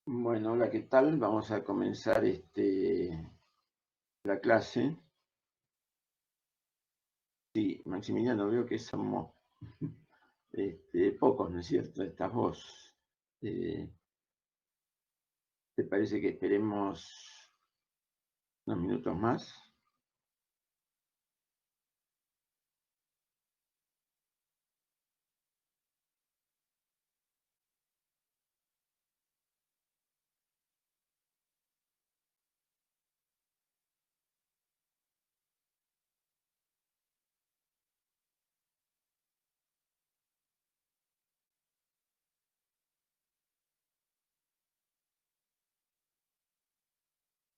Bueno, hola, ¿qué tal? Vamos a comenzar la clase. Sí, Maximiliano, veo que somos pocos, ¿no es cierto? Estás vos. Eh, ¿Te parece que esperemos unos minutos más?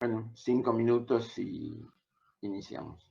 Bueno, 5 minutos y iniciamos.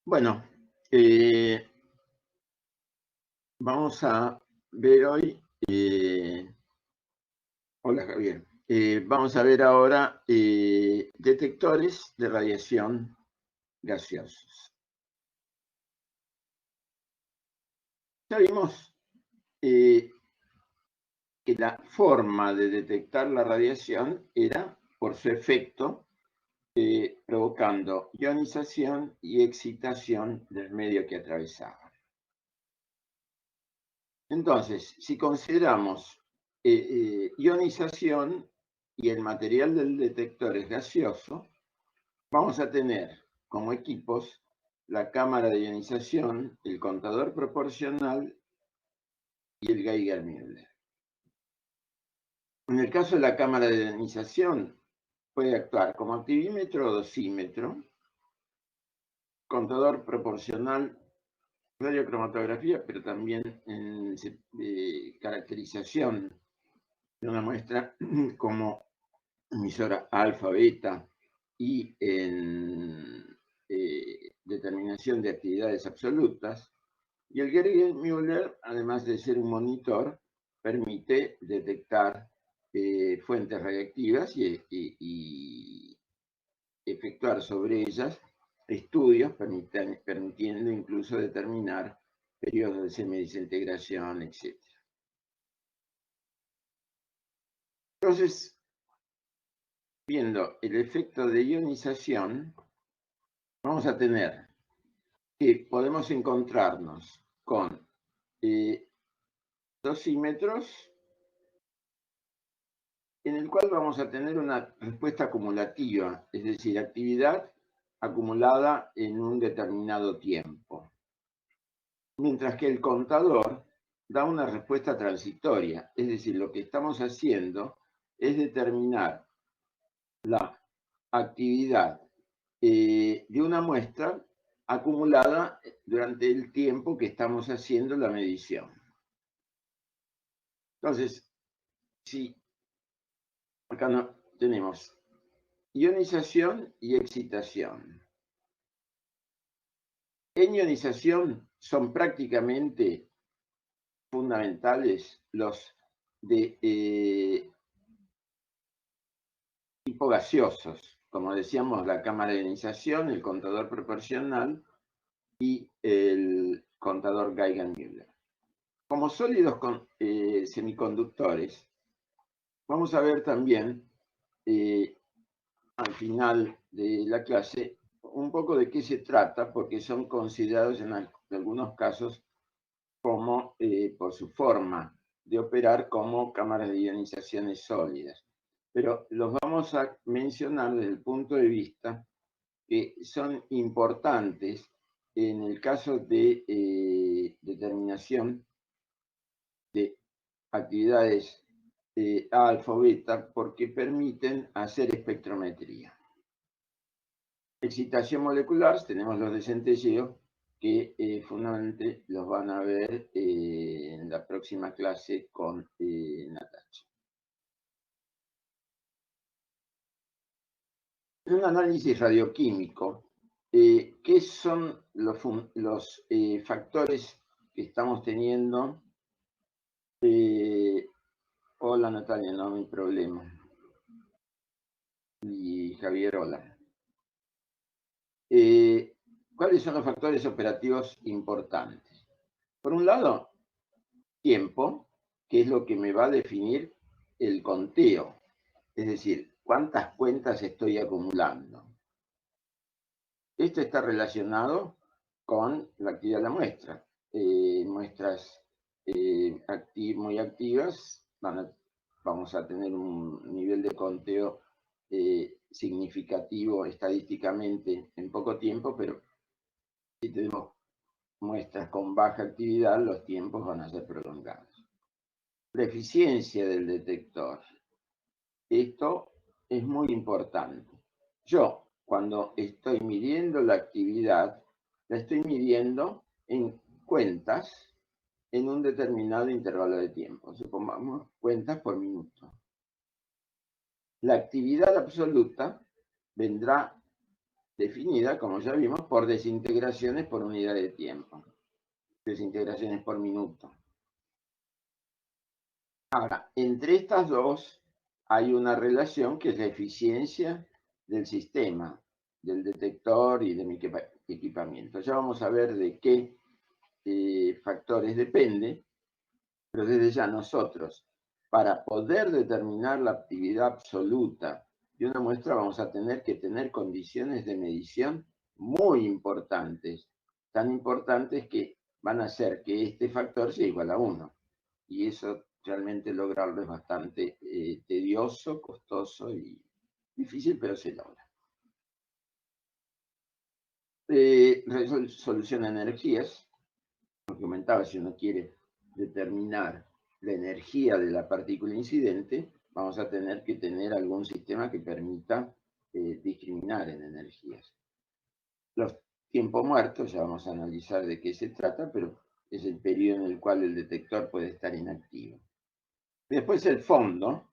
Bueno, vamos a ver hoy. Hola, Javier. Vamos a ver ahora detectores de radiación gaseosos. Ya vimos que la forma de detectar la radiación era por su efecto, provocando ionización y excitación del medio que atravesaba. Entonces, si consideramos ionización y el material del detector es gaseoso, vamos a tener como equipos la cámara de ionización, el contador proporcional y el Geiger-Müller. En el caso de la cámara de ionización, puede actuar como activímetro o dosímetro, contador proporcional, radiocromatografía, pero también en caracterización de una muestra como emisora alfa, beta y en determinación de actividades absolutas. Y el Geiger-Müller, además de ser un monitor, permite detectar fuentes radiactivas y efectuar sobre ellas estudios, permitiendo incluso determinar periodos de semidesintegración, etc. Entonces, viendo el efecto de ionización, vamos a tener que podemos encontrarnos con dosímetros en el cual vamos a tener una respuesta acumulativa, es decir, actividad acumulada en un determinado tiempo. Mientras que el contador da una respuesta transitoria, es decir, lo que estamos haciendo es determinar la actividad de una muestra acumulada durante el tiempo que estamos haciendo la medición. Entonces, si acá tenemos ionización y excitación. En ionización son prácticamente fundamentales los de tipo gaseosos, como decíamos, la cámara de ionización, el contador proporcional y el contador Geiger-Müller. Como sólidos semiconductores, vamos a ver también al final de la clase un poco de qué se trata, porque son considerados en algunos casos como, por su forma de operar, como cámaras de ionizaciones sólidas. Pero los vamos a mencionar desde el punto de vista que son importantes en el caso de determinación de actividades alfa o beta, porque permiten hacer espectrometría. Excitación molecular, tenemos los de centelleo, que fundamentalmente los van a ver en la próxima clase con Natacha. En un análisis radioquímico, ¿qué son los factores que estamos teniendo? Hola Natalia, no hay problema. Y Javier, hola. ¿Cuáles son los factores operativos importantes? Por un lado, tiempo, que es lo que me va a definir el conteo, es decir, cuántas cuentas estoy acumulando. Esto está relacionado con la actividad de la muestra. Muestras muy activas vamos a tener un nivel de conteo significativo estadísticamente en poco tiempo, pero si tenemos muestras con baja actividad, los tiempos van a ser prolongados. La eficiencia del detector. Esto es muy importante. Yo, cuando estoy midiendo la actividad, la estoy midiendo en cuentas en un determinado intervalo de tiempo. Supongamos cuentas por minuto. La actividad absoluta vendrá definida, como ya vimos, por desintegraciones por unidad de tiempo. Desintegraciones por minuto. Ahora, entre estas dos hay una relación que es la eficiencia del sistema, del detector y de mi equipamiento. Ya vamos a ver de qué factores depende, pero desde ya nosotros, para poder determinar la actividad absoluta de una muestra, vamos a tener que tener condiciones de medición muy importantes, tan importantes que van a hacer que este factor sea igual a 1. Y eso realmente lograrlo es bastante tedioso, costoso y difícil, pero se logra. Resolución de energías, como comentaba, si uno quiere determinar la energía de la partícula incidente, vamos a tener que tener algún sistema que permita discriminar en energías. Los tiempos muertos, ya vamos a analizar de qué se trata, pero es el periodo en el cual el detector puede estar inactivo. Después el fondo,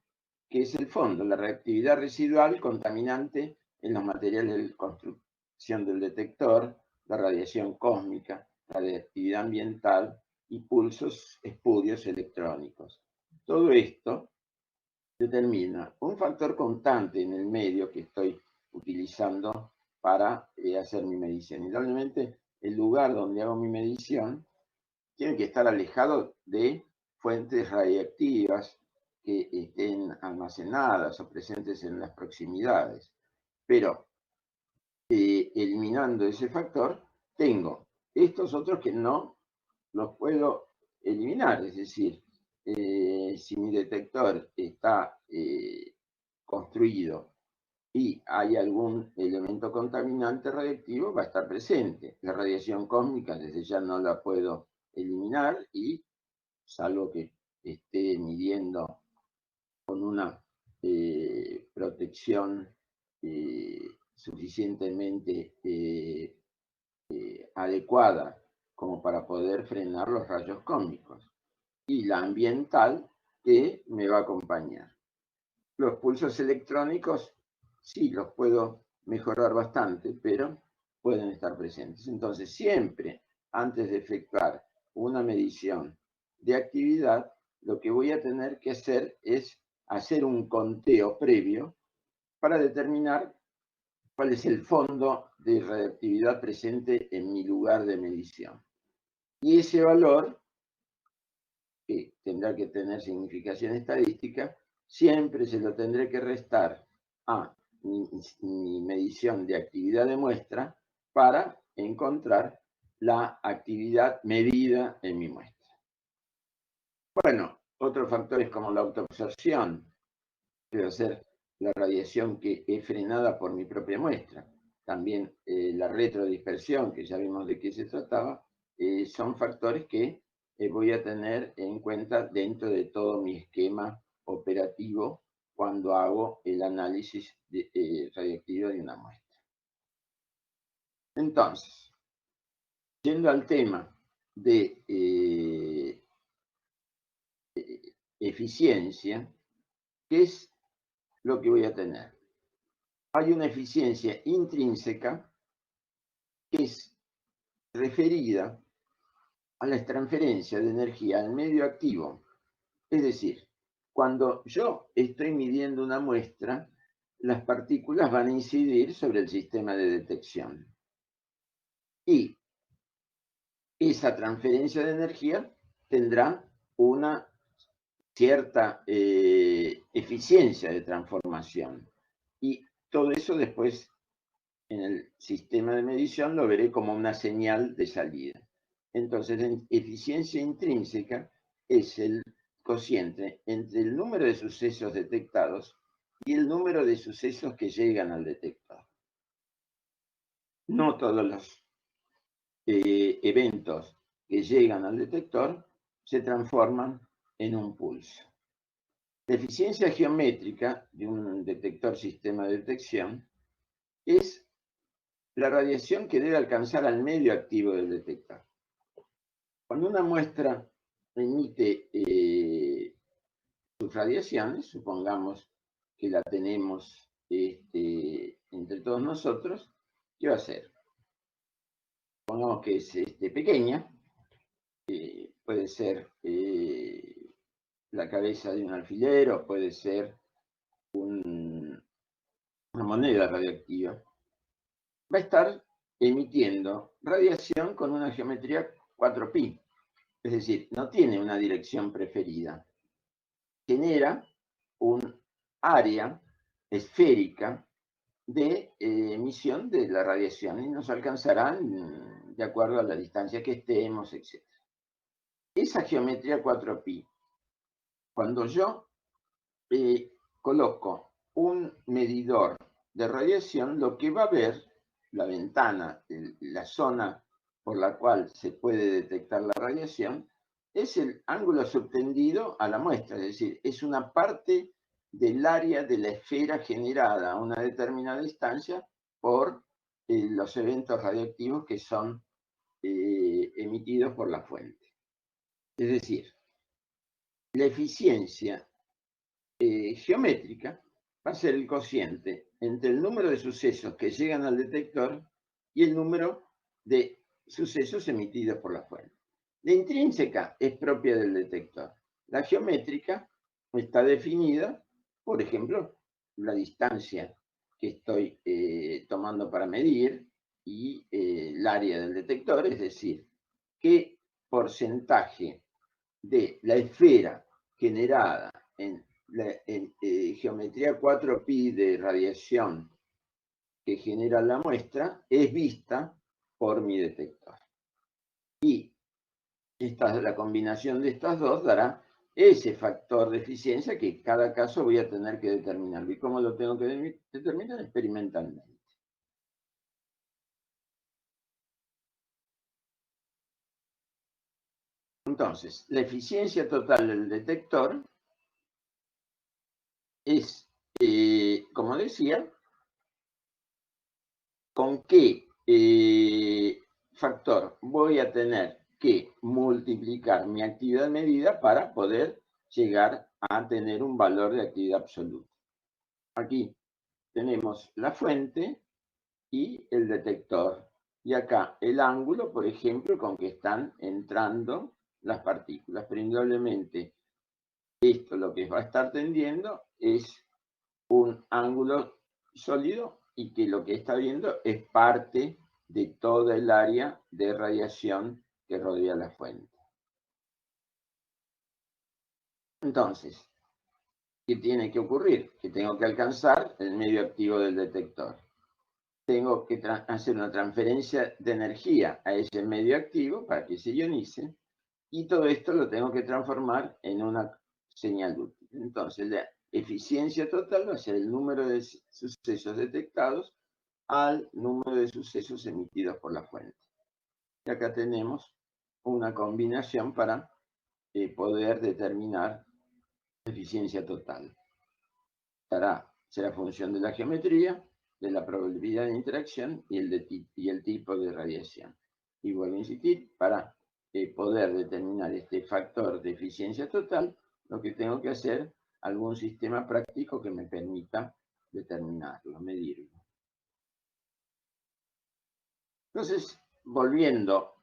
que es el fondo, la reactividad residual contaminante en los materiales de construcción del detector, la radiación cósmica, la radiactividad ambiental y pulsos espurios electrónicos. Todo esto determina un factor constante en el medio que estoy utilizando para hacer mi medición. Indudablemente, el lugar donde hago mi medición tiene que estar alejado de fuentes radiactivas que estén almacenadas o presentes en las proximidades. Pero eliminando ese factor, tengo estos otros que no los puedo eliminar. Es decir, si mi detector está construido y hay algún elemento contaminante radiactivo, va a estar presente. La radiación cósmica desde ya no la puedo eliminar y, salvo que esté midiendo con una protección suficientemente adecuada como para poder frenar los rayos cósmicos, y la ambiental, que me va a acompañar. Los pulsos electrónicos sí los puedo mejorar bastante, pero pueden estar presentes. Entonces, siempre antes de efectuar una medición de actividad, lo que voy a tener que hacer es hacer un conteo previo para determinar cuál es el fondo de radiactividad presente en mi lugar de medición. Y ese valor, que tendrá que tener significación estadística, siempre se lo tendré que restar a mi medición de actividad de muestra para encontrar la actividad medida en mi muestra. Bueno, otros factores como la autoabsorción, debe ser la radiación que es frenada por mi propia muestra. También la retrodispersión, que ya vimos de qué se trataba, son factores que voy a tener en cuenta dentro de todo mi esquema operativo cuando hago el análisis radioactivo de una muestra. Entonces, yendo al tema de eficiencia, ¿qué es lo que voy a tener? Hay una eficiencia intrínseca que es referida a la transferencia de energía al medio activo. Es decir, cuando yo estoy midiendo una muestra, las partículas van a incidir sobre el sistema de detección. Y esa transferencia de energía tendrá una cierta eficiencia de transformación. Y todo eso después en el sistema de medición lo veré como una señal de salida. Entonces, la eficiencia intrínseca es el cociente entre el número de sucesos detectados y el número de sucesos que llegan al detector. No todos los eventos que llegan al detector se transforman en un pulso. La eficiencia geométrica de un detector sistema de detección es la radiación que debe alcanzar al medio activo del detector. Cuando una muestra emite sus radiaciones, supongamos que la tenemos entre todos nosotros, ¿qué va a hacer? Supongamos que es pequeña, puede ser la cabeza de un alfiler o puede ser una moneda radioactiva. Va a estar emitiendo radiación con una geometría 4pi. Es decir, no tiene una dirección preferida. Genera un área esférica de emisión de la radiación y nos alcanzarán de acuerdo a la distancia que estemos, etc. Esa geometría 4pi, cuando yo coloco un medidor de radiación, lo que va a ver, la ventana, la zona por la cual se puede detectar la radiación, es el ángulo subtendido a la muestra, es decir, es una parte del área de la esfera generada a una determinada distancia por los eventos radioactivos que son emitidos por la fuente. Es decir, la eficiencia geométrica va a ser el cociente entre el número de sucesos que llegan al detector y el número de sucesos emitidos por la fuente. La intrínseca es propia del detector. La geométrica está definida, por ejemplo, la distancia que estoy tomando para medir y el área del detector, es decir, qué porcentaje de la esfera generada en geometría 4π de radiación que genera la muestra es vista por mi detector. Y la combinación de estas dos dará ese factor de eficiencia que en cada caso voy a tener que determinar. ¿Y cómo lo tengo que determinar? Experimentalmente. Entonces, la eficiencia total del detector es, como decía, con qué factor voy a tener que multiplicar mi actividad medida para poder llegar a tener un valor de actividad absoluta. Aquí tenemos la fuente y el detector. Y acá el ángulo, por ejemplo, con que están entrando las partículas. Pero indudablemente esto lo que va a estar tendiendo es un ángulo sólido y que lo que está viendo es parte de toda el área de radiación que rodea la fuente. Entonces, ¿qué tiene que ocurrir? Que tengo que alcanzar el medio activo del detector. Tengo que hacer una transferencia de energía a ese medio activo para que se ionice, y todo esto lo tengo que transformar en una señal útil. Entonces, la eficiencia total va a ser el número de sucesos detectados al número de sucesos emitidos por la fuente. Y acá tenemos una combinación para poder determinar la eficiencia total. Será función de la geometría, de la probabilidad de interacción y el tipo de radiación. Y vuelvo a insistir, para poder determinar este factor de eficiencia total, lo que tengo que hacer algún sistema práctico que me permita determinarlo, medirlo. Entonces, volviendo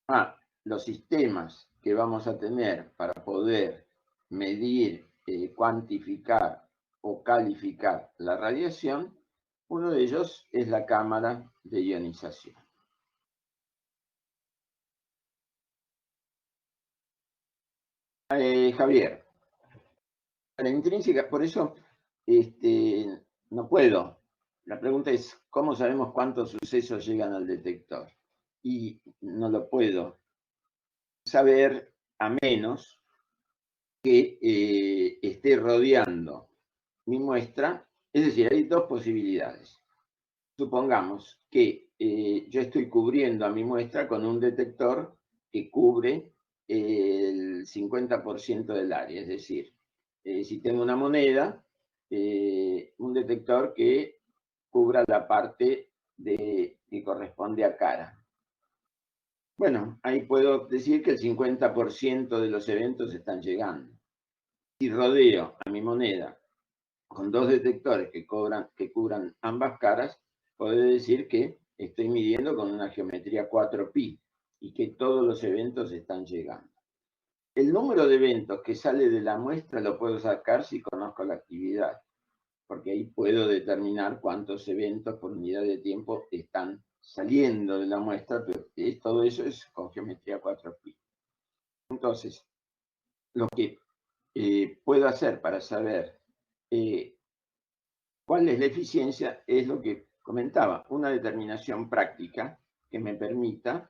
a los sistemas que vamos a tener para poder medir, cuantificar o calificar la radiación, uno de ellos es la cámara de ionización. Javier, la intrínseca, por eso no puedo. La pregunta es, ¿cómo sabemos cuántos sucesos llegan al detector? Y no lo puedo saber a menos que esté rodeando mi muestra. Es decir, hay dos posibilidades. Supongamos que yo estoy cubriendo a mi muestra con un detector que cubre el 50% del área. Es decir, si tengo una moneda, un detector que cubra la parte que corresponde a cara. Bueno, ahí puedo decir que el 50% de los eventos están llegando. Si rodeo a mi moneda con dos detectores que cubran ambas caras, puedo decir que estoy midiendo con una geometría 4π y que todos los eventos están llegando. El número de eventos que sale de la muestra lo puedo sacar si conozco la actividad, porque ahí puedo determinar cuántos eventos por unidad de tiempo están saliendo de la muestra, pero todo eso es con geometría 4π. Entonces, lo que puedo hacer para saber cuál es la eficiencia es lo que comentaba, una determinación práctica que me permita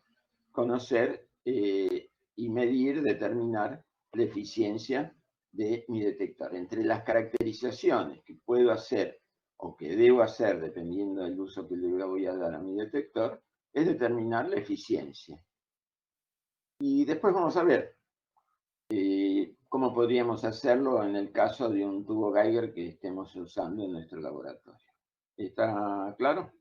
conocer y medir, determinar la eficiencia de mi detector. Entre las caracterizaciones que puedo hacer o que debo hacer, dependiendo del uso que le voy a dar a mi detector, es determinar la eficiencia. Y después vamos a ver cómo podríamos hacerlo en el caso de un tubo Geiger que estemos usando en nuestro laboratorio. ¿Está claro?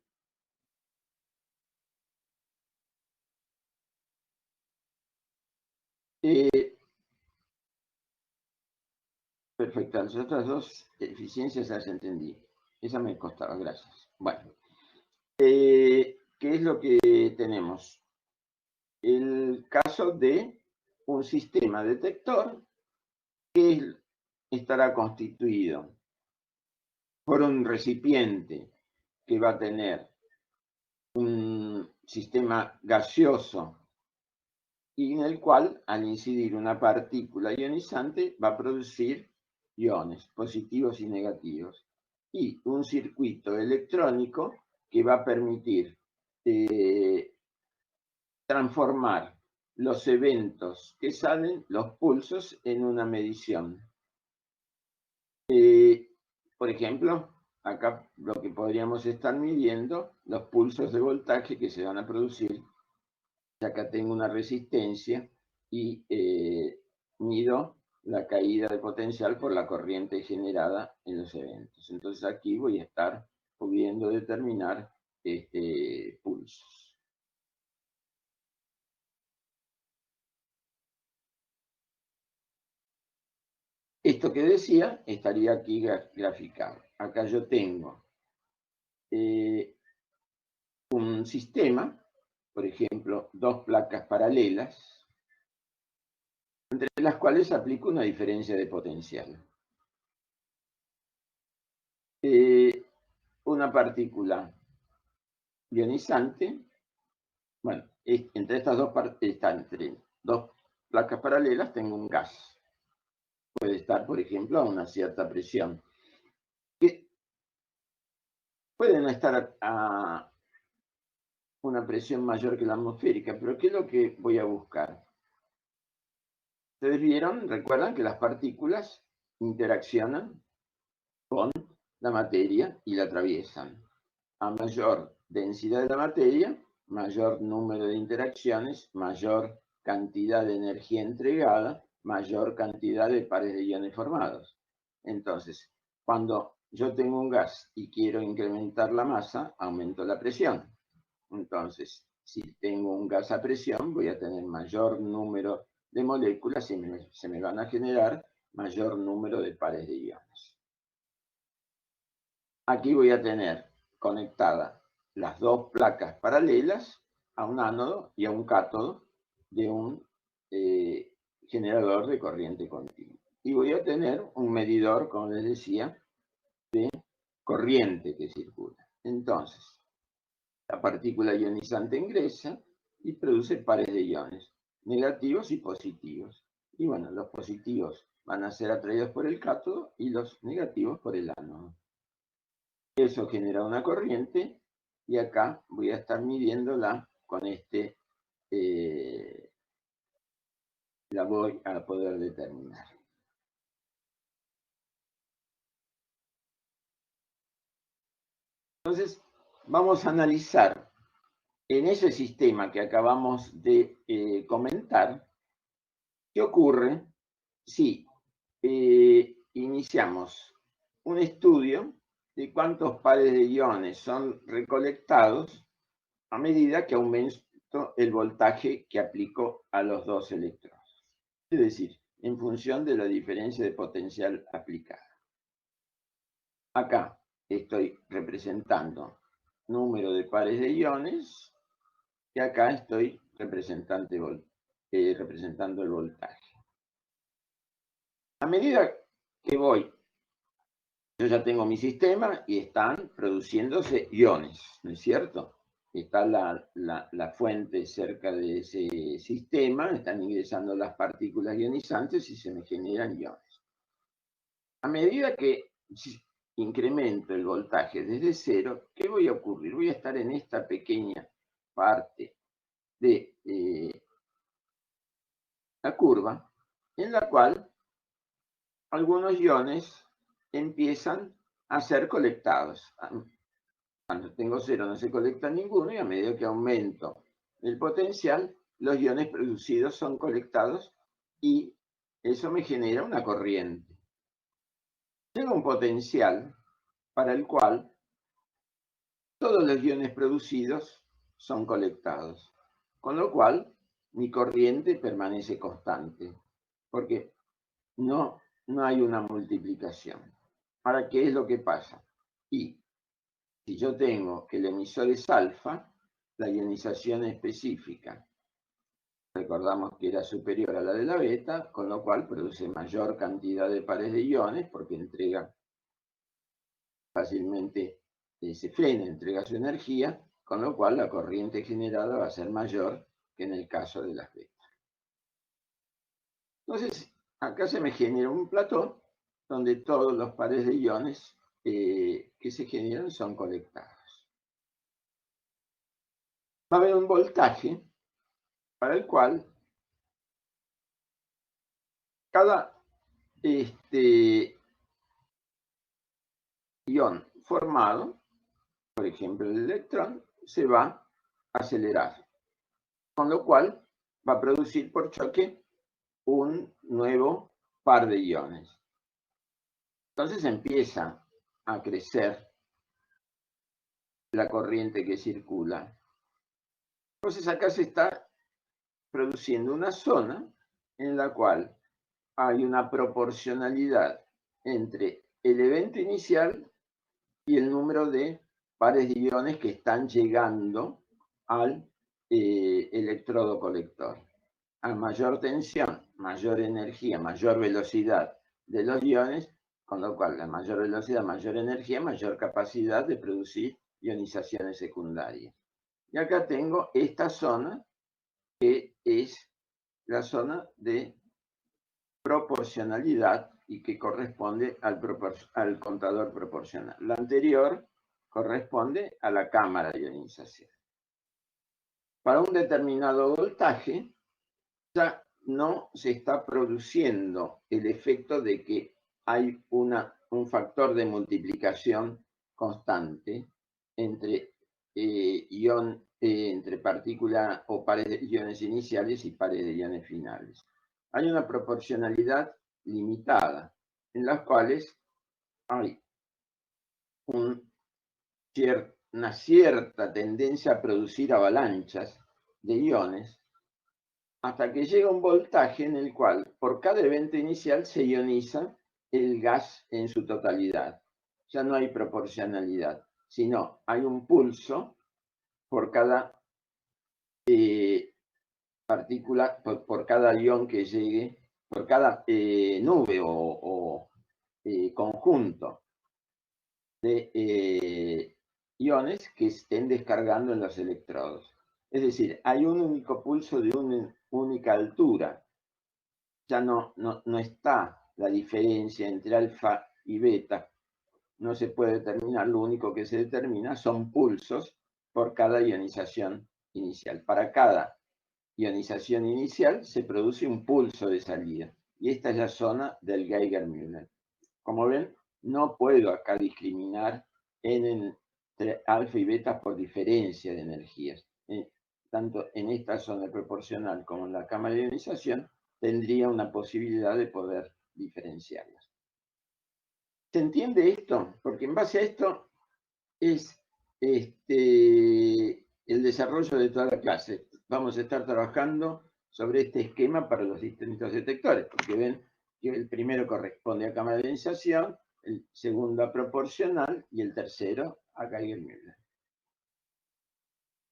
Perfecto. Las otras dos eficiencias las entendí. Esa me costaba, gracias. Bueno, ¿qué es lo que tenemos? El caso de un sistema detector que estará constituido por un recipiente que va a tener un sistema gaseoso y en el cual, al incidir una partícula ionizante, va a producir iones positivos y negativos. Y un circuito electrónico que va a permitir transformar los eventos que salen, los pulsos, en una medición. Por ejemplo, acá lo que podríamos estar midiendo, los pulsos de voltaje que se van a producir. Acá tengo una resistencia y mido la caída de potencial por la corriente generada en los eventos. Entonces aquí voy a estar pudiendo determinar pulsos. Esto que decía estaría aquí graficado. Acá yo tengo un sistema, por ejemplo, dos placas paralelas, entre las cuales aplico una diferencia de potencial. Una partícula ionizante, bueno, entre estas dos entre dos placas paralelas tengo un gas. Puede estar, por ejemplo, a una cierta presión. Que pueden estar a una presión mayor que la atmosférica, pero ¿qué es lo que voy a buscar? Ustedes vieron, recuerdan que las partículas interaccionan con la materia y la atraviesan. A mayor densidad de la materia, mayor número de interacciones, mayor cantidad de energía entregada, mayor cantidad de pares de iones formados. Entonces, cuando yo tengo un gas y quiero incrementar la masa, aumento la presión. Entonces, si tengo un gas a presión, voy a tener mayor número de moléculas y se me van a generar mayor número de pares de iones. Aquí voy a tener conectadas las dos placas paralelas a un ánodo y a un cátodo de un generador de corriente continua. Y voy a tener un medidor, como les decía, de corriente que circula. Entonces, la partícula ionizante ingresa y produce pares de iones, negativos y positivos. Y bueno, los positivos van a ser atraídos por el cátodo y los negativos por el ánodo. Eso genera una corriente y acá voy a estar midiéndola con la voy a poder determinar. Entonces, vamos a analizar en ese sistema que acabamos de comentar, ¿qué ocurre si iniciamos un estudio de cuántos pares de iones son recolectados a medida que aumento el voltaje que aplico a los dos electrodos? Es decir, en función de la diferencia de potencial aplicada. Acá estoy representando número de pares de iones y acá estoy representando el voltaje. A medida que voy, yo ya tengo mi sistema y están produciéndose iones, ¿no es cierto? Está la fuente cerca de ese sistema, están ingresando las partículas ionizantes y se me generan iones. A medida que incremento el voltaje desde cero, ¿qué voy a ocurrir? Voy a estar en esta pequeña parte de la curva, en la cual algunos iones empiezan a ser colectados. Cuando tengo cero no se colecta ninguno y a medida que aumento el potencial, los iones producidos son colectados y eso me genera una corriente. Tengo un potencial para el cual todos los iones producidos son colectados, con lo cual mi corriente permanece constante, porque no hay una multiplicación. Ahora, ¿qué es lo que pasa? Y si yo tengo que el emisor es alfa, la ionización específica, recordamos que era superior a la de la beta, con lo cual produce mayor cantidad de pares de iones porque entrega fácilmente, se frena, entrega su energía, con lo cual la corriente generada va a ser mayor que en el caso de las betas. Entonces, acá se me genera un plató donde todos los pares de iones que se generan son colectados. Va a haber un voltaje para el cual cada ion formado, por ejemplo el electrón, se va a acelerar, con lo cual va a producir por choque un nuevo par de iones. Entonces empieza a crecer la corriente que circula. Entonces acá se está produciendo una zona en la cual hay una proporcionalidad entre el evento inicial y el número de pares de iones que están llegando al electrodo colector. A mayor tensión, mayor energía, mayor velocidad de los iones, con lo cual a mayor velocidad, mayor energía, mayor capacidad de producir ionizaciones secundarias. Y acá tengo esta zona que es la zona de proporcionalidad y que corresponde al contador proporcional. La anterior corresponde a la cámara de ionización. Para un determinado voltaje ya no se está produciendo el efecto de que hay un factor de multiplicación constante entre entre partículas o pares de iones iniciales y pares de iones finales. Hay una proporcionalidad limitada en las cuales hay una cierta tendencia a producir avalanchas de iones hasta que llega un voltaje en el cual por cada evento inicial se ioniza el gas en su totalidad. Ya no hay proporcionalidad, sino hay un pulso por cada partícula, por cada ion que llegue, por cada nube o conjunto de iones que estén descargando en los electrodos. Es decir, hay un único pulso de una única altura. Ya no está la diferencia entre alfa y beta. No se puede determinar, lo único que se determina son pulsos por cada ionización inicial. Para cada ionización inicial se produce un pulso de salida. Y esta es la zona del Geiger-Müller. Como ven, no puedo acá discriminar entre alfa y beta por diferencia de energías. Tanto en esta zona proporcional como en la cámara de ionización, tendría una posibilidad de poder diferenciarlas. ¿Se entiende esto? Porque en base a esto es el desarrollo de toda la clase. Vamos a estar trabajando sobre este esquema para los distintos detectores, porque ven que el primero corresponde a cámara de ionización, el segundo a proporcional y el tercero a Geiger-Müller.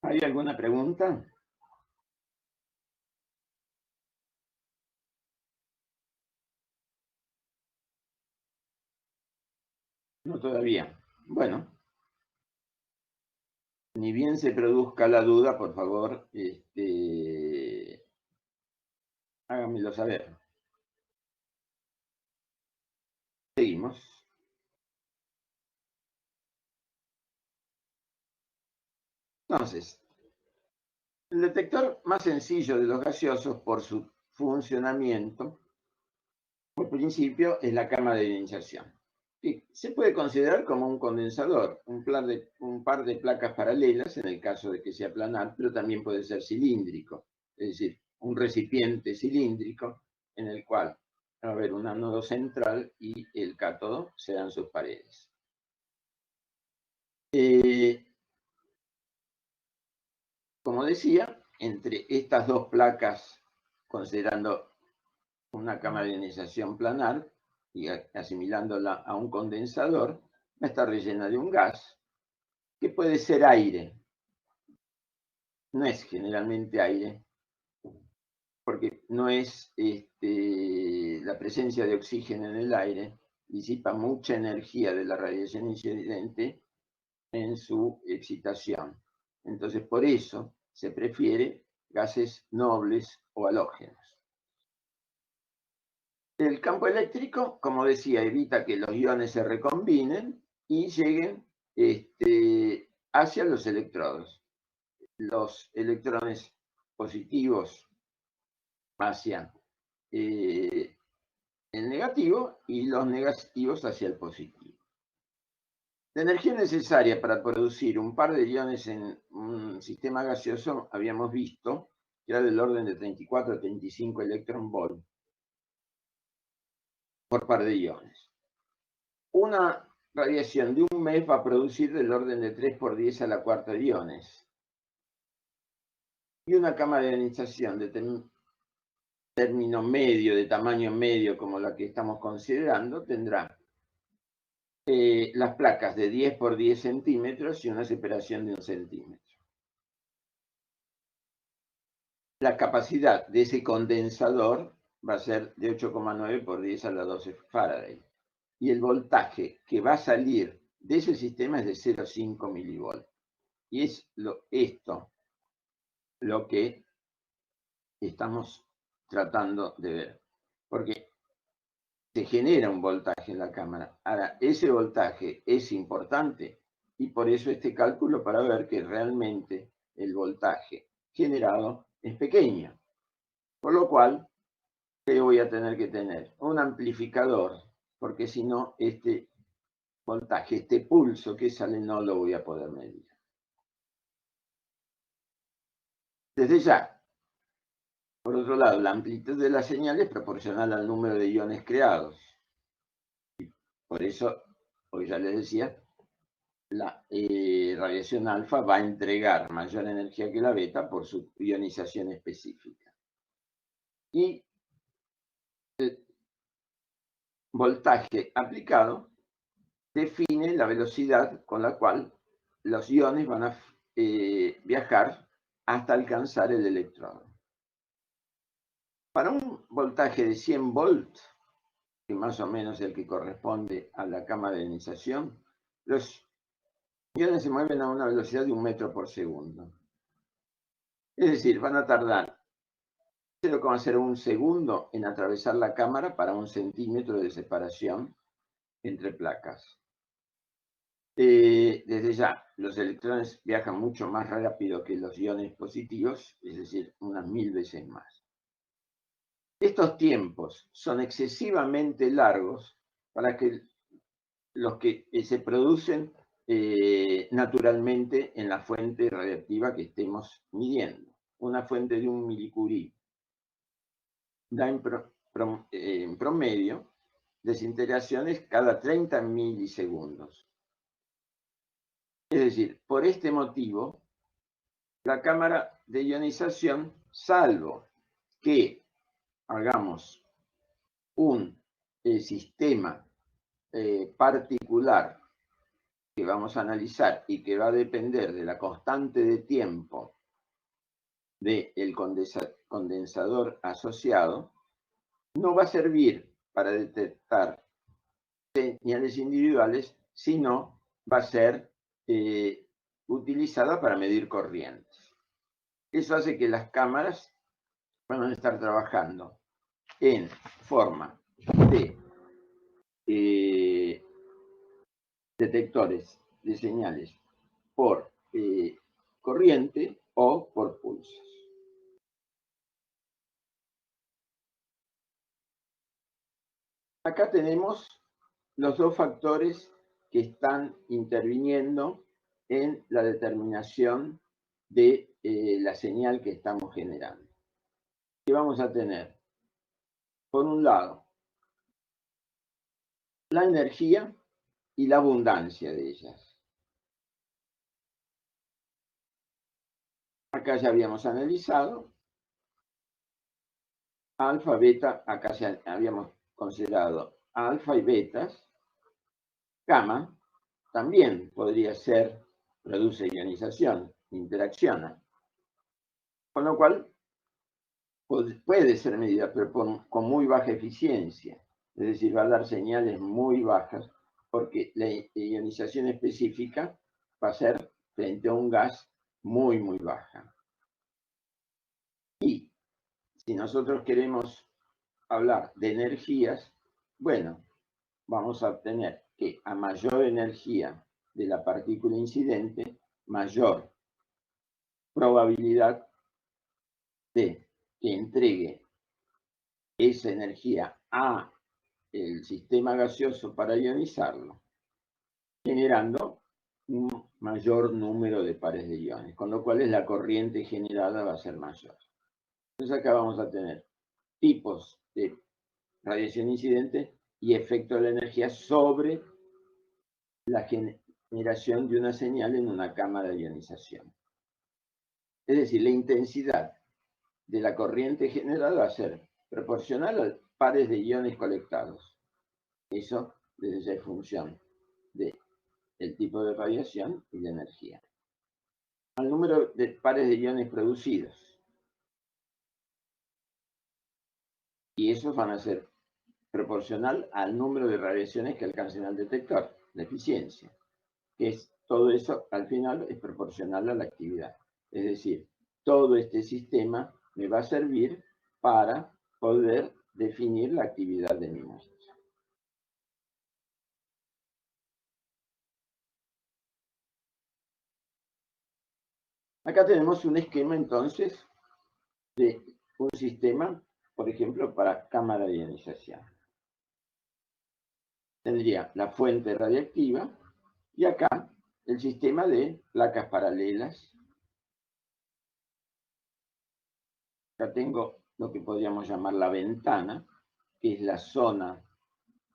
¿Hay alguna pregunta? No todavía. Bueno, ni bien se produzca la duda, por favor, háganmelo saber. Seguimos. Entonces, el detector más sencillo de los gaseosos por su funcionamiento, por principio, es la cámara de ionización. Y se puede considerar como un condensador, un par de placas paralelas en el caso de que sea planar, pero también puede ser cilíndrico, es decir, un recipiente cilíndrico en el cual va a haber un ánodo central y el cátodo serán sus paredes. Como decía, entre estas dos placas, considerando una cámara de ionización planar y asimilándola a un condensador, va a estar rellena de un gas que puede ser aire. No es generalmente aire, porque no es la presencia de oxígeno en el aire, disipa mucha energía de la radiación incidente en su excitación. Entonces, por eso se prefiere gases nobles o halógenos. El campo eléctrico, como decía, evita que los iones se recombinen y lleguen hacia los electrodos. Los electrones positivos hacia el negativo y los negativos hacia el positivo. La energía necesaria para producir un par de iones en un sistema gaseoso habíamos visto que era del orden de 34 a 35 electronvolt por par de iones. Una radiación de un mes va a producir del orden de 3 por 10 a la cuarta de iones. Y una cámara de ionización de término medio, de tamaño medio, como la que estamos considerando, tendrá las placas de 10 por 10 centímetros y una separación de 1 centímetro. La capacidad de ese condensador va a ser de 8,9 por 10 a la 12 Faraday. Y el voltaje que va a salir de ese sistema es de 0,5 milivolts. Y es esto lo que estamos tratando de ver. Porque se genera un voltaje en la cámara. Ahora, ese voltaje es importante y por eso este cálculo para ver que realmente el voltaje generado es pequeño. Por lo cual, ¿qué voy a tener que tener? Un amplificador, porque si no, este voltaje, este pulso que sale, no lo voy a poder medir. Desde ya, por otro lado, la amplitud de la señal es proporcional al número de iones creados. Por eso, hoy ya les decía, la radiación alfa va a entregar mayor energía que la beta por su ionización específica. Y el voltaje aplicado define la velocidad con la cual los iones van a viajar hasta alcanzar el electrodo. Para un voltaje de 100 volts, que más o menos es el que corresponde a la cámara de ionización, los iones se mueven a una velocidad de 1 metro por segundo. Es decir, van a tardar 0,01 segundo en atravesar la cámara para 1 centímetro de separación entre placas. Desde ya, los electrones viajan mucho más rápido que los iones positivos, es decir, unas 1000 veces más. Estos tiempos son excesivamente largos para que los que se producen naturalmente en la fuente radiactiva que estemos midiendo. Una fuente de 1 milicurie da en promedio desintegraciones cada 30 milisegundos. Es decir, por este motivo, la cámara de ionización, salvo que hagamos un sistema particular que vamos a analizar y que va a depender de la constante de tiempo del condensador asociado, no va a servir para detectar señales individuales, sino va a ser utilizada para medir corrientes. Eso hace que las cámaras van a estar trabajando en forma de detectores de señales por corriente o por pulsos. Acá tenemos los dos factores que están interviniendo en la determinación de la señal que estamos generando. ¿Qué vamos a tener? Por un lado, la energía y la abundancia de ellas. Acá ya habíamos analizado alfa, beta, acá ya habíamos considerado alfa y betas. Gamma también podría ser, produce ionización, interacciona. Con lo cual, puede ser medida, pero con muy baja eficiencia. Es decir, va a dar señales muy bajas, porque la ionización específica va a ser frente a un gas muy, muy baja. Y si nosotros queremos hablar de energías, bueno, vamos a obtener que a mayor energía de la partícula incidente, mayor probabilidad de que entregue esa energía a el sistema gaseoso para ionizarlo, generando un mayor número de pares de iones, con lo cual la corriente generada va a ser mayor. Entonces acá vamos a tener tipos de radiación incidente y efecto de la energía sobre la generación de una señal en una cámara de ionización. Es decir, la intensidad de la corriente generada va a ser proporcional a pares de iones colectados. Eso desde ya es función del tipo de radiación y de energía. Al número de pares de iones producidos. Y esos van a ser proporcional al número de radiaciones que alcancen al detector, la eficiencia, que es todo eso al final es proporcional a la actividad. Es decir, todo este sistema me va a servir para poder definir la actividad de mi muestra. Acá tenemos un esquema entonces de un sistema, por ejemplo, para cámara de ionización. Tendría la fuente radiactiva y acá el sistema de placas paralelas. Acá tengo lo que podríamos llamar la ventana, que es la zona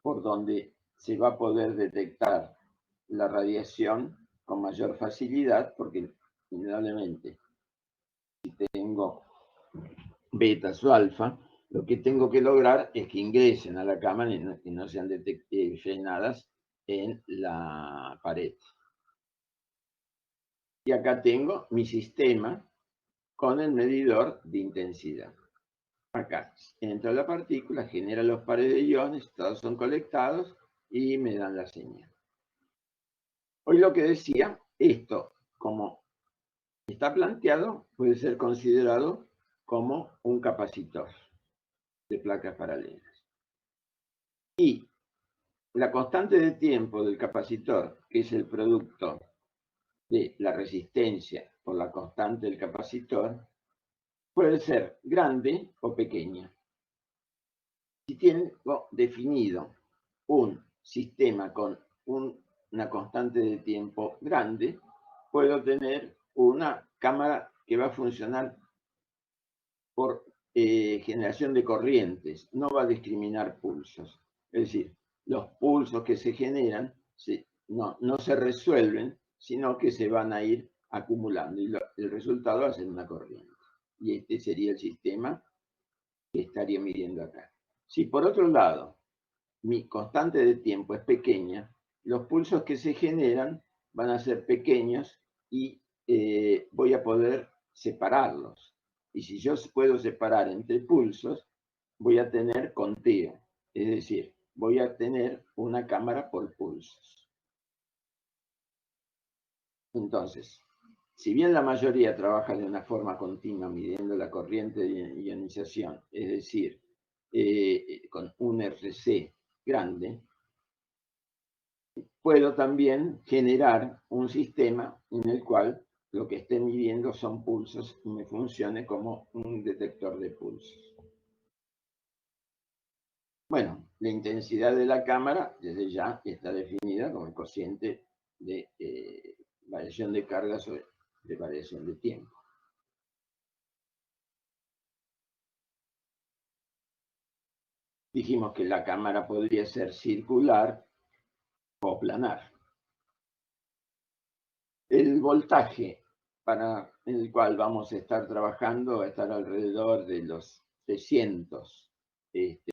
por donde se va a poder detectar la radiación con mayor facilidad, porque indudablemente si tengo betas o alfa, lo que tengo que lograr es que ingresen a la cámara y no sean frenadas en la pared. Y acá tengo mi sistema con el medidor de intensidad. Acá entra la partícula, genera los pares de iones, todos son colectados y me dan la señal. Hoy lo que decía, esto como está planteado puede ser considerado como un capacitor de placas paralelas. Y la constante de tiempo del capacitor, que es el producto de la resistencia por la constante del capacitor, puede ser grande o pequeña. Si tengo definido un sistema con una constante de tiempo grande, puedo tener una cámara que va a funcionar por generación de corrientes, no va a discriminar pulsos. Es decir, los pulsos que se generan no se resuelven, sino que se van a ir acumulando y el resultado va a ser una corriente. Y este sería el sistema que estaría midiendo acá. Si por otro lado mi constante de tiempo es pequeña, los pulsos que se generan van a ser pequeños y voy a poder separarlos. Y si yo puedo separar entre pulsos, voy a tener conteo. Es decir, voy a tener una cámara por pulsos. Entonces, si bien la mayoría trabaja de una forma continua midiendo la corriente de ionización, es decir, con un RC grande, puedo también generar un sistema en el cual lo que esté midiendo son pulsos y me funcione como un detector de pulsos. Bueno, la intensidad de la cámara desde ya está definida como el cociente de variación de carga sobre de variación de tiempo. Dijimos que la cámara podría ser circular o planar. El voltaje en el cual vamos a estar trabajando va a estar alrededor de los 300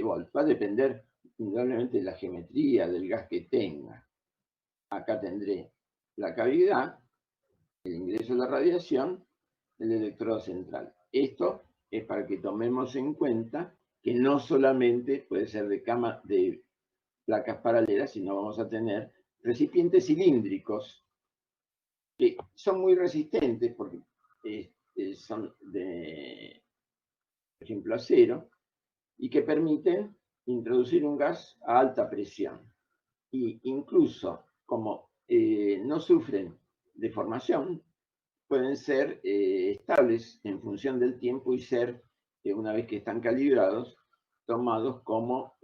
volts. Va a depender indudablemente de la geometría del gas que tenga. Acá tendré la cavidad, el ingreso de la radiación, el electrodo central. Esto es para que tomemos en cuenta que no solamente puede ser de placas paralelas, sino vamos a tener recipientes cilíndricos que son muy resistentes porque son de, por ejemplo, acero, y que permiten introducir un gas a alta presión. Y incluso como no sufren deformación, pueden ser estables en función del tiempo y ser, una vez que están calibrados, tomados como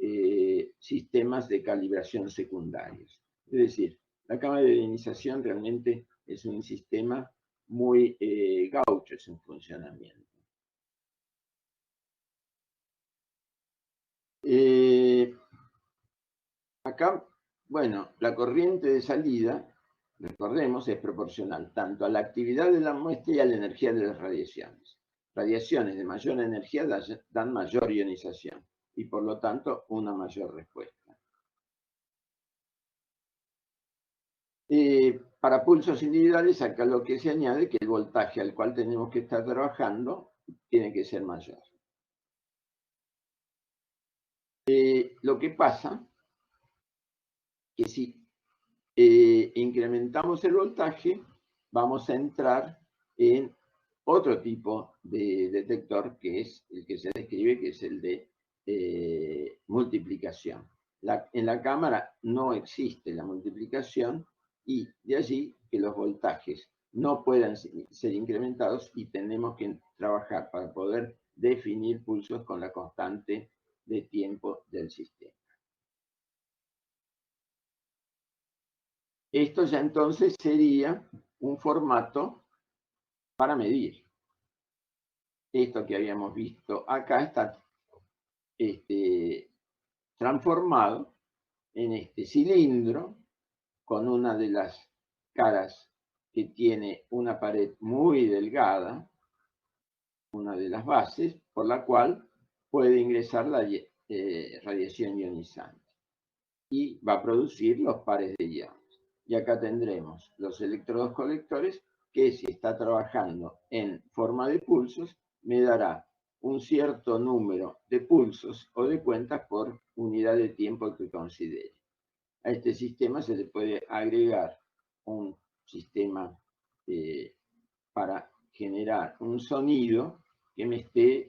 sistemas de calibración secundarios. Es decir, la cámara de ionización realmente es un sistema muy gaucho en su funcionamiento. Acá, bueno, la corriente de salida, recordemos, es proporcional tanto a la actividad de la muestra y a la energía de las radiaciones. Radiaciones de mayor energía dan mayor ionización y por lo tanto una mayor respuesta. Para pulsos individuales, acá lo que se añade es que el voltaje al cual tenemos que estar trabajando tiene que ser mayor. Lo que pasa que si incrementamos el voltaje, vamos a entrar en otro tipo de detector, que es el que se describe, que es el de multiplicación. En la cámara no existe la multiplicación y de allí que los voltajes no puedan ser incrementados y tenemos que trabajar para poder definir pulsos con la constante de tiempo del sistema. Esto ya entonces sería un formato para medir. Esto que habíamos visto acá está transformado en este cilindro con una de las caras que tiene una pared muy delgada, una de las bases, por la cual puede ingresar la radiación ionizante y va a producir los pares de iones. Y acá tendremos los electrodos colectores que, si está trabajando en forma de pulsos, me dará un cierto número de pulsos o de cuentas por unidad de tiempo que considere. A este sistema se le puede agregar un sistema para generar un sonido que me esté,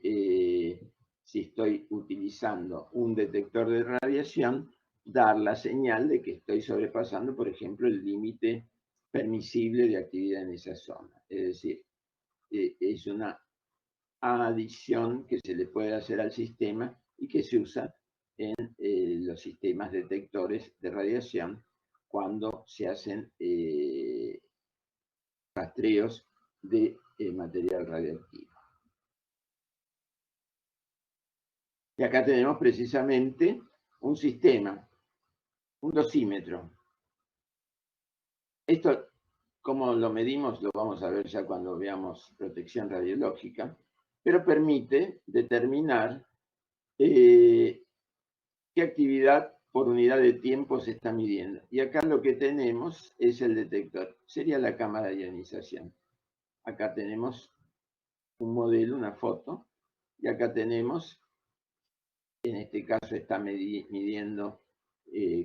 si estoy utilizando un detector de radiación, dar la señal de que estoy sobrepasando, por ejemplo, el límite permisible de actividad en esa zona. Es decir, es una adición que se le puede hacer al sistema y que se usa en los sistemas detectores de radiación cuando se hacen rastreos de material radioactivo. Y acá tenemos precisamente un sistema, un dosímetro. Esto, como lo medimos, lo vamos a ver ya cuando veamos protección radiológica, pero permite determinar qué actividad por unidad de tiempo se está midiendo. Y acá lo que tenemos es el detector. Sería la cámara de ionización. Acá tenemos un modelo, una foto, y acá tenemos, en este caso está midiendo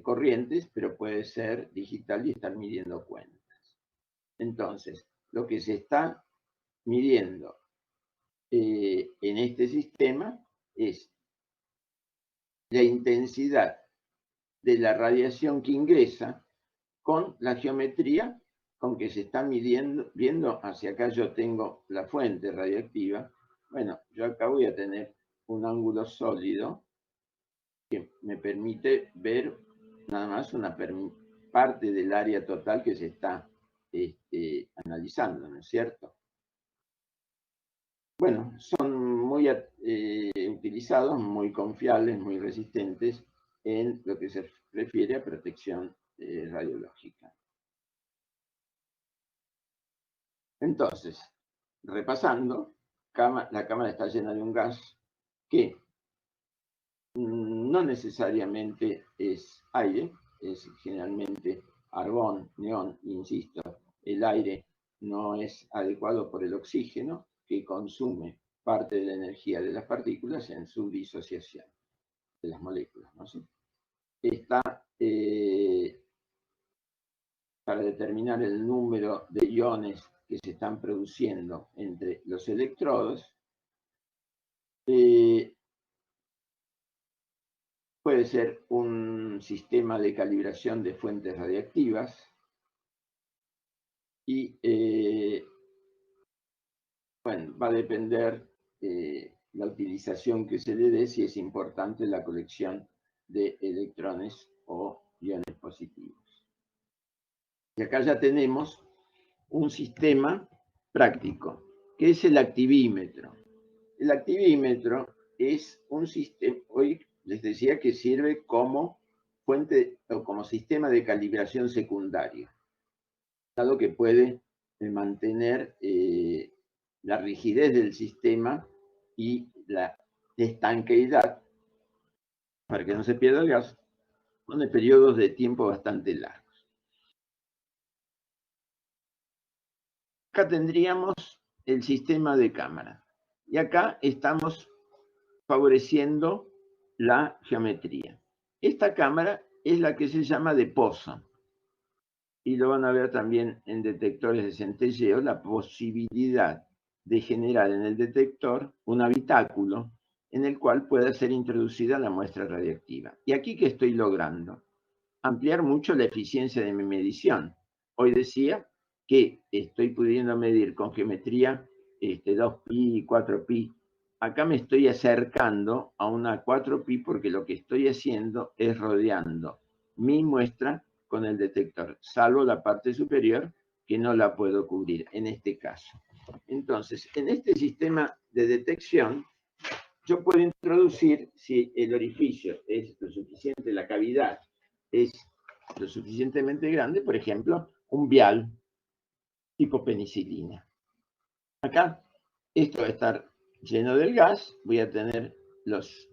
corrientes, pero puede ser digital y estar midiendo cuentas. Entonces, lo que se está midiendo en este sistema es la intensidad de la radiación que ingresa con la geometría con que se está midiendo, viendo hacia acá yo tengo la fuente radioactiva. Bueno, yo acá voy a tener un ángulo sólido que me permite ver nada más una parte del área total que se está analizando, ¿no es cierto? Bueno, son muy utilizados, muy confiables, muy resistentes en lo que se refiere a protección radiológica. Entonces, repasando, la cámara está llena de un gas que no necesariamente es aire, es generalmente argón, neón, insisto, el aire no es adecuado por el oxígeno que consume parte de la energía de las partículas en su disociación de las moléculas, ¿no? ¿Sí? Está para determinar el número de iones que se están produciendo entre los electrodos, puede ser un sistema de calibración de fuentes radiactivas y, bueno, va a depender la utilización que se le dé, si es importante la colección de electrones o iones positivos. Y acá ya tenemos un sistema práctico, que es el activímetro. El activímetro es un sistema, hoy les decía que sirve como fuente o como sistema de calibración secundario, dado que puede mantener la rigidez del sistema y la estanqueidad, para que no se pierda el gas, con periodos de tiempo bastante largos. Acá tendríamos el sistema de cámara. Y acá estamos favoreciendo la geometría. Esta cámara es la que se llama de pozo. Y lo van a ver también en detectores de centelleo, la posibilidad de generar en el detector un habitáculo en el cual pueda ser introducida la muestra radiactiva. ¿Y aquí qué estoy logrando? Ampliar mucho la eficiencia de mi medición. Hoy decía que estoy pudiendo medir con geometría 2pi, 4pi. Acá me estoy acercando a una 4pi porque lo que estoy haciendo es rodeando mi muestra con el detector, salvo la parte superior que no la puedo cubrir en este caso. Entonces, en este sistema de detección, yo puedo introducir, si el orificio es lo suficiente, la cavidad es lo suficientemente grande, por ejemplo, un vial tipo penicilina. Acá, esto va a estar lleno del gas, voy a tener los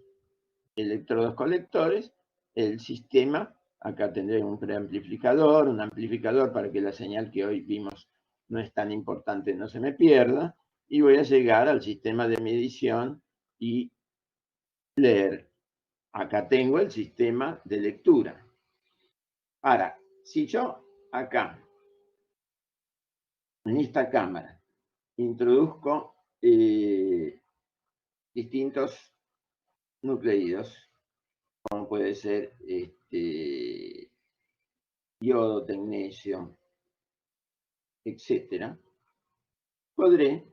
electrodos colectores, el sistema, acá tendré un preamplificador, un amplificador para que la señal que hoy vimos no es tan importante, no se me pierda, y voy a llegar al sistema de medición y leer. Acá tengo el sistema de lectura. Ahora, si yo acá, en esta cámara, introduzco distintos nucleídos, como puede ser yodo, tecnesio, etcétera, podré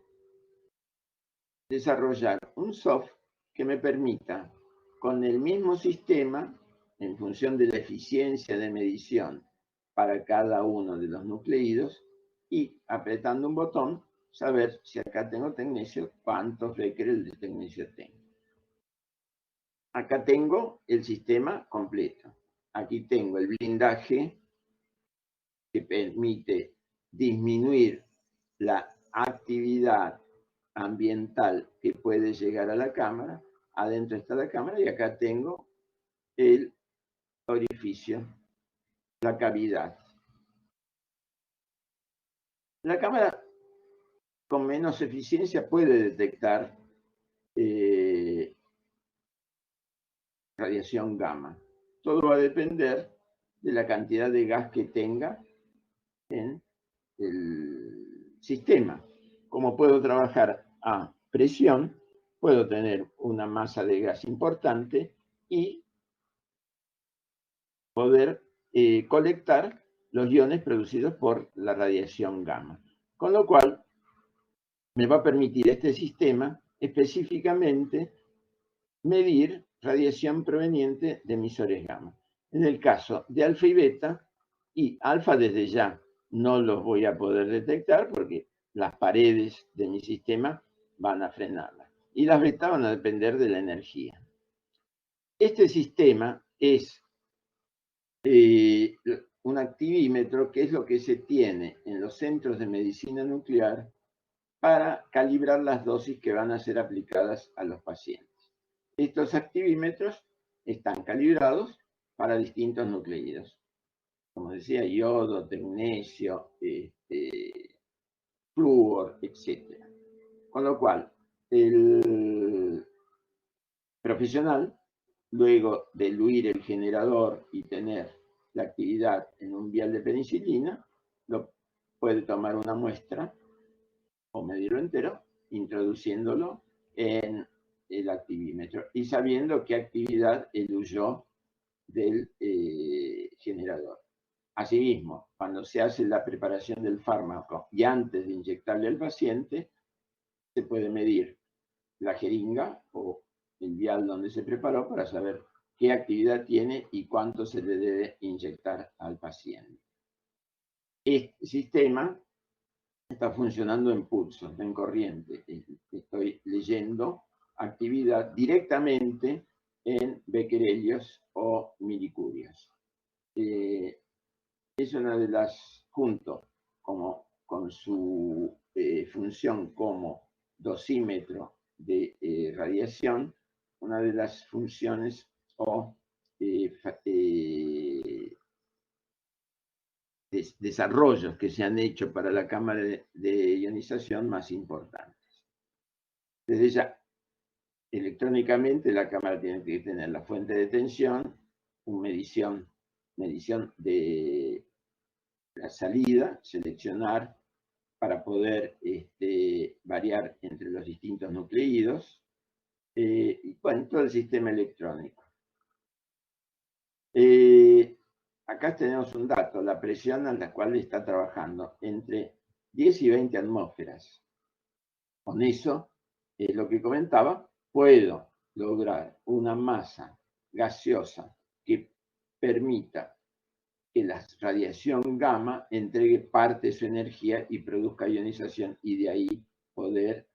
desarrollar un software que me permita, con el mismo sistema, en función de la eficiencia de medición para cada uno de los nucleídos, y apretando un botón, saber si acá tengo tecnesio, cuántos becquerel de tecnesio tengo. Acá tengo el sistema completo. Aquí tengo el blindaje que permite disminuir la actividad ambiental que puede llegar a la cámara. Adentro está la cámara y acá tengo el orificio, la cavidad. La cámara con menos eficiencia puede detectar radiación gamma. Todo va a depender de la cantidad de gas que tenga en el sistema. Como puedo trabajar a presión, puedo tener una masa de gas importante y poder colectar los iones producidos por la radiación gamma. Con lo cual, me va a permitir este sistema específicamente medir radiación proveniente de emisores gamma. En el caso de alfa y beta, y alfa desde ya no los voy a poder detectar porque las paredes de mi sistema van a frenarla. Y las beta van a depender de la energía. Este sistema es un activímetro, que es lo que se tiene en los centros de medicina nuclear para calibrar las dosis que van a ser aplicadas a los pacientes. Estos activímetros están calibrados para distintos nucleídos. Como decía, yodo, tecnesio, flúor, etc. Con lo cual, el profesional, luego de diluir el generador y tener la actividad en un vial de penicilina, lo puede tomar una muestra o medirlo entero, introduciéndolo en el activímetro y sabiendo qué actividad eluyó del generador. Asimismo, cuando se hace la preparación del fármaco y antes de inyectarle al paciente, se puede medir la jeringa o el vial donde se preparó para saber qué actividad tiene y cuánto se le debe inyectar al paciente. Este sistema está funcionando en pulso, no en corriente. Estoy leyendo actividad directamente en becquerelios o milicurios. Es una de las, junto con su función como dosímetro de radiación, una de las funciones o desarrollos que se han hecho para la cámara de ionización más importantes. Desde ya, electrónicamente la cámara tiene que tener la fuente de tensión, una medición de la salida, seleccionar para poder variar entre los distintos nucleídos, y bueno, todo el sistema electrónico. Acá tenemos un dato, la presión a la cual está trabajando, entre 10 y 20 atmósferas. Con eso, lo que comentaba, puedo lograr una masa gaseosa que permita que la radiación gamma entregue parte de su energía y produzca ionización, y de ahí poder,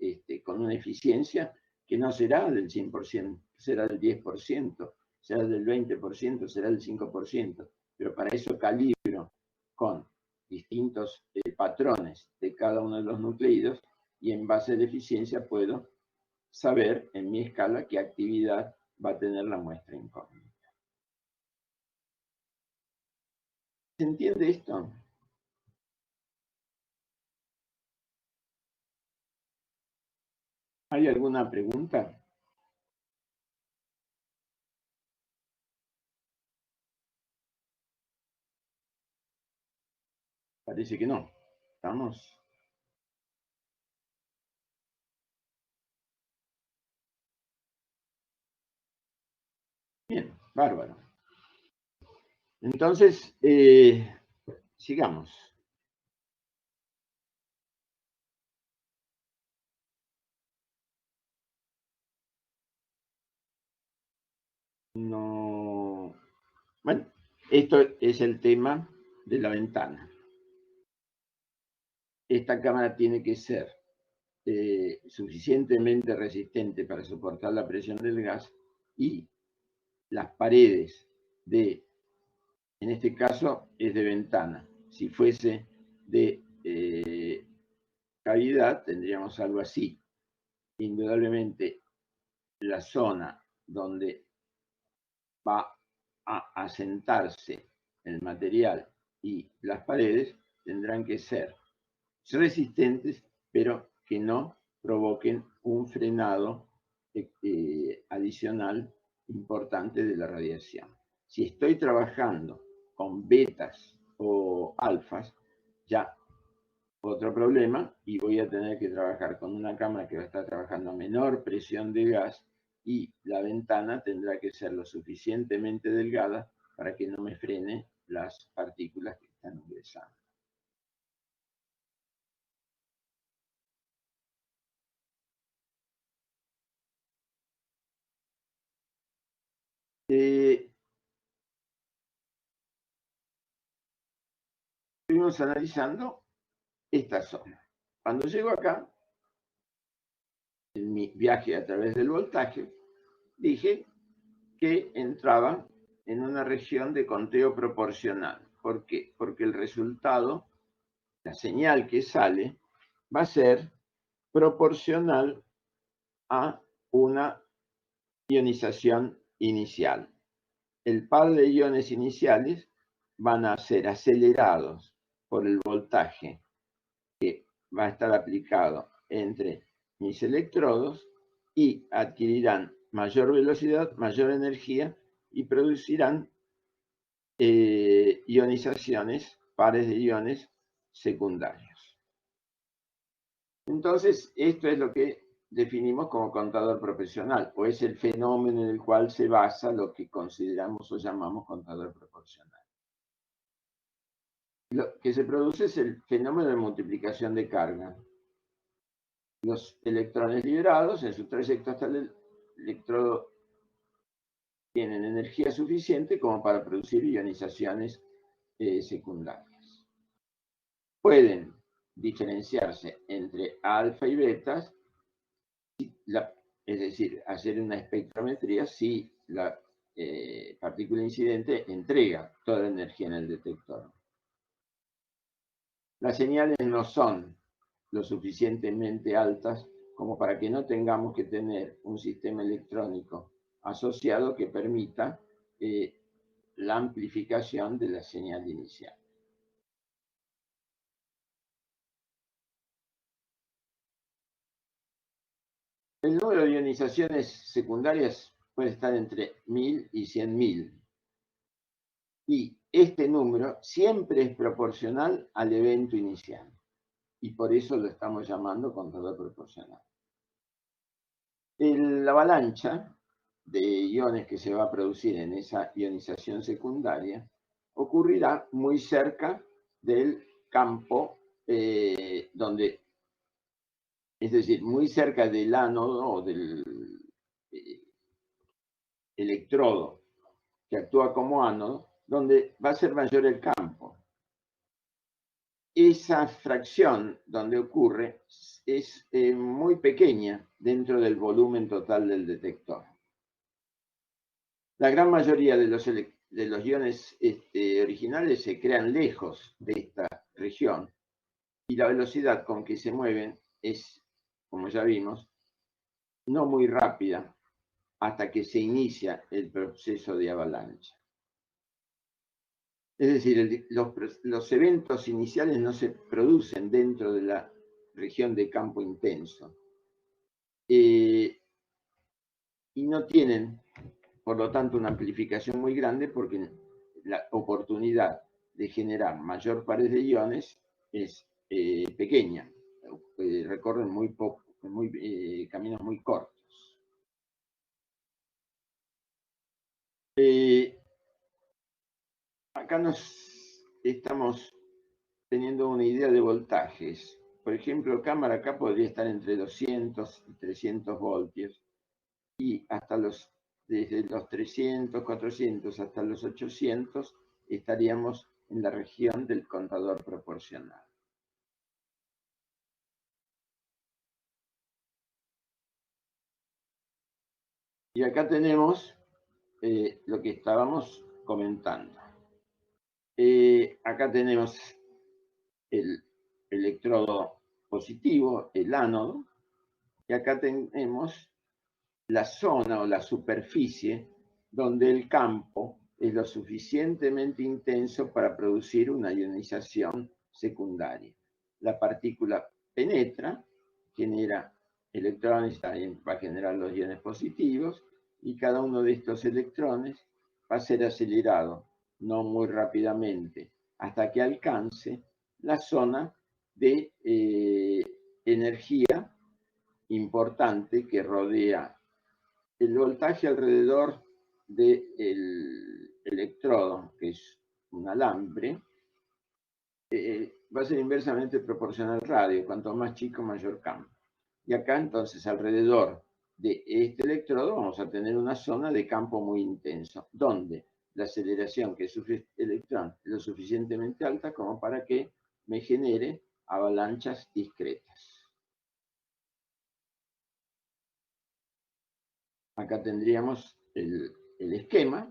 con una eficiencia que no será del 100%, será del 10%, será del 20%, será del 5%, pero para eso calibro con distintos patrones de cada uno de los nucleídos, y en base a la eficiencia puedo saber en mi escala qué actividad va a tener la muestra incógnita. ¿Se entiende esto? ¿Hay alguna pregunta? Parece que no. ¿Estamos? Bien, bárbaro. Entonces, sigamos. No. Bueno, esto es el tema de la ventana. Esta cámara tiene que ser suficientemente resistente para soportar la presión del gas, y las paredes de, en este caso es de ventana, si fuese de cavidad tendríamos algo así. Indudablemente la zona donde va a asentarse el material y las paredes tendrán que ser resistentes, pero que no provoquen un frenado adicional importante de la radiación. Si estoy trabajando con betas o alfas, ya otro problema, y voy a tener que trabajar con una cámara que va a estar trabajando a menor presión de gas, y la ventana tendrá que ser lo suficientemente delgada para que no me frene las partículas que están ingresando. Estuvimos analizando esta zona. Cuando llego acá, en mi viaje a través del voltaje, dije que entraba en una región de conteo proporcional. ¿Por qué? Porque el resultado, la señal que sale, va a ser proporcional a una ionización inicial. El par de iones iniciales van a ser acelerados por el voltaje que va a estar aplicado entre mis electrodos, y adquirirán mayor velocidad, mayor energía, y producirán ionizaciones, pares de iones secundarios. Entonces, esto es lo que definimos como contador proporcional, o es el fenómeno en el cual se basa lo que consideramos o llamamos contador proporcional. Lo que se produce es el fenómeno de multiplicación de carga. Los electrones liberados en su trayecto hasta el electrodo tienen energía suficiente como para producir ionizaciones secundarias. Pueden diferenciarse entre alfa y betas, es decir, hacer una espectrometría si la partícula incidente entrega toda la energía en el detector. Las señales no son lo suficientemente altas como para que no tengamos que tener un sistema electrónico asociado que permita la amplificación de la señal inicial. El número de ionizaciones secundarias puede estar entre 1000 y 100.000. Y este número siempre es proporcional al evento inicial. Y por eso lo estamos llamando contador proporcional. La avalancha de iones que se va a producir en esa ionización secundaria ocurrirá muy cerca del campo donde, es decir, muy cerca del ánodo o del electrodo que actúa como ánodo, donde va a ser mayor el campo. Esa fracción donde ocurre es muy pequeña dentro del volumen total del detector. La gran mayoría de los iones originales se crean lejos de esta región y la velocidad con que se mueven es, como ya vimos, no muy rápida hasta que se inicia el proceso de avalancha. Es decir, los eventos iniciales no se producen dentro de la región de campo intenso y no tienen, por lo tanto, una amplificación muy grande porque la oportunidad de generar mayor pared de iones es pequeña, recorren caminos muy cortos. Acá nos estamos teniendo una idea de voltajes. Por ejemplo, cámara acá podría estar entre 200 y 300 voltios y desde los 300, 400 hasta los 800 estaríamos en la región del contador proporcional. Y acá tenemos lo que estábamos comentando. Acá tenemos el electrodo positivo, el ánodo, y acá tenemos la zona o la superficie donde el campo es lo suficientemente intenso para producir una ionización secundaria. La partícula penetra, genera electrones, también va a generar los iones positivos, y cada uno de estos electrones va a ser acelerado, no muy rápidamente, hasta que alcance la zona de energía importante que rodea el voltaje alrededor del electrodo, que es un alambre, va a ser inversamente proporcional al radio. Cuanto más chico, mayor campo. Y acá entonces alrededor de este electrodo vamos a tener una zona de campo muy intenso, donde la aceleración que sufre el electrón es lo suficientemente alta como para que me genere avalanchas discretas. Acá tendríamos el esquema,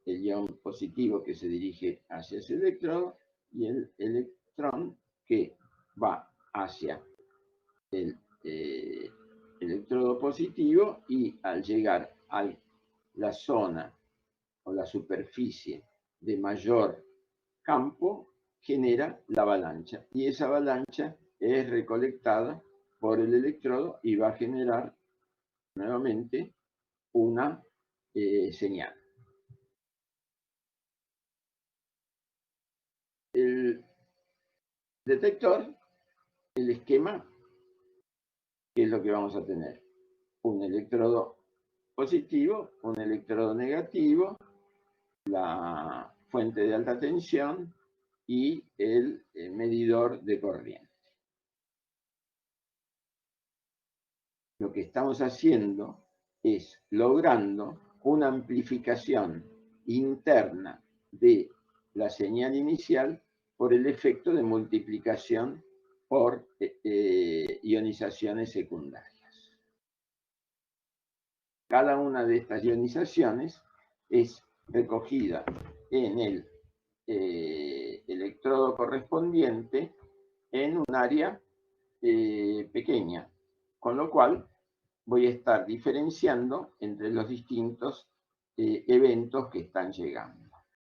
el ion positivo que se dirige hacia ese electrodo y el electrón que va hacia el electrodo positivo, y al llegar a la zona o la superficie de mayor campo genera la avalancha, y esa avalancha es recolectada por el electrodo y va a generar nuevamente una señal. El detector, el esquema ¿qué es lo que vamos a tener? Un electrodo positivo, un electrodo negativo, la fuente de alta tensión y el medidor de corriente. Lo que estamos haciendo es logrando una amplificación interna de la señal inicial por el efecto de multiplicación por ionizaciones secundarias. Cada una de estas ionizaciones es recogida en el electrodo correspondiente en un área pequeña, con lo cual voy a estar diferenciando entre los distintos eventos que están llegando.